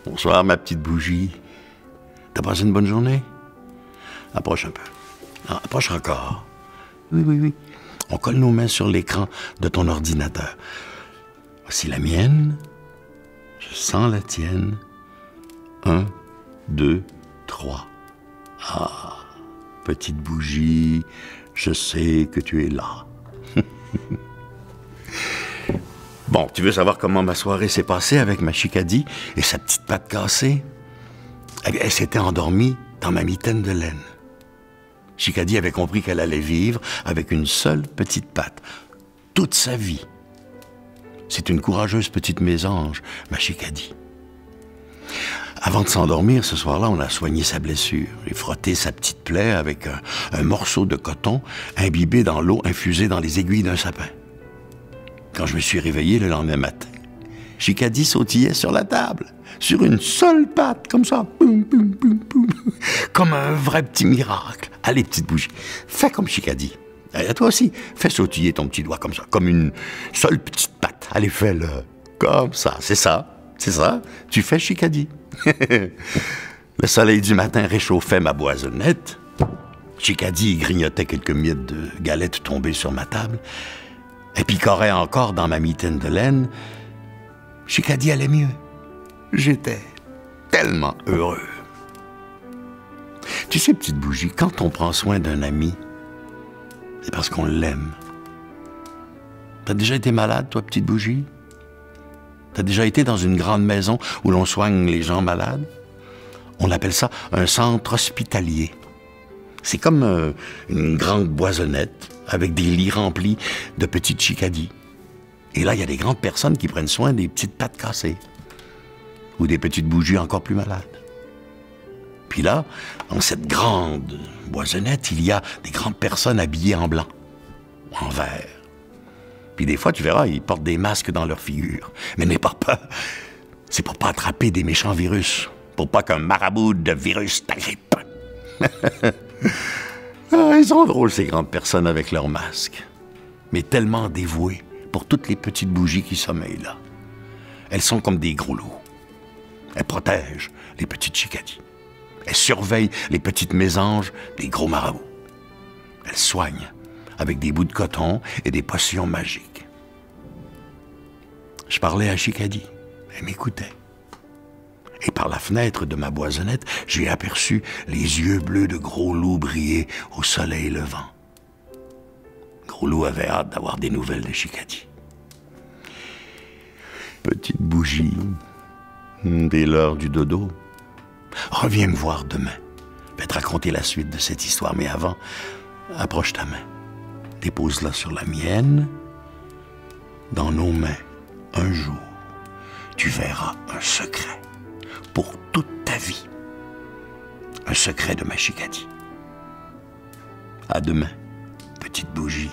Bonsoir, ma petite bougie. T'as passé une bonne journée? Approche un peu. Ah, approche encore. Oui, oui, oui. On colle nos mains sur l'écran de ton ordinateur. Voici la mienne. Je sens la tienne. 1, 2, 3. Ah, petite bougie, je sais que tu es là. Bon, tu veux savoir comment ma soirée s'est passée avec ma Chicadie et sa petite patte cassée? Elle s'était endormie dans ma mitaine de laine. Chicadie avait compris qu'elle allait vivre avec une seule petite patte, toute sa vie. C'est une courageuse petite mésange, ma Chicadie. Avant de s'endormir, ce soir-là, on a soigné sa blessure et frotté sa petite plaie avec un morceau de coton imbibé dans l'eau infusée dans les aiguilles d'un sapin. Quand je me suis réveillé le lendemain matin, Chicadie sautillait sur la table, sur une seule patte, comme ça, boum, boum, boum, boum, comme un vrai petit miracle. Allez, petite bougie, fais comme Chicadie. Et toi aussi, fais sautiller ton petit doigt comme ça, comme une seule petite patte. Allez, fais-le comme ça, c'est ça, tu fais Chicadie. Le soleil du matin réchauffait ma boisonnette. Chicadie grignotait quelques miettes de galettes tombées sur ma table et picorait encore dans ma mitaine de laine. Chicadie allait mieux. J'étais tellement heureux. Tu sais, petite bougie, quand on prend soin d'un ami, c'est parce qu'on l'aime. T'as déjà été malade, toi, petite bougie? T'as déjà été dans une grande maison où l'on soigne les gens malades? On appelle ça un centre hospitalier. C'est comme une grande boisonnette avec des lits remplis de petites Chicadies. Et là, il y a des grandes personnes qui prennent soin des petites pattes cassées ou des petites bougies encore plus malades. Puis là, dans cette grande boisonnette, il y a des grandes personnes habillées en blanc, en vert. Puis des fois, tu verras, ils portent des masques dans leur figure. Mais n'aie pas peur, c'est pour pas attraper des méchants virus, pour pas qu'un marabout de virus t'agrippe. Ah, ils sont drôles, ces grandes personnes avec leurs masques, mais tellement dévouées pour toutes les petites bougies qui sommeillent là. Elles sont comme des gros loups. Elles protègent les petites Chicadies. Elles surveillent les petites mésanges des gros marabouts. Elles soignent avec des bouts de coton et des potions magiques. Je parlais à Chicadie. Elle m'écoutait. Et par la fenêtre de ma boisonnette, j'ai aperçu les yeux bleus de Gros Loup briller au soleil levant. Gros Loup avait hâte d'avoir des nouvelles de Chicadie. Petite bougie, dès l'heure du dodo, reviens me voir demain. Je vais te raconter la suite de cette histoire, mais avant, approche ta main. Dépose-la sur la mienne. Dans nos mains, un jour, tu verras un secret pour toute ta vie. Un secret de ma Chicadie. À demain, petite bougie.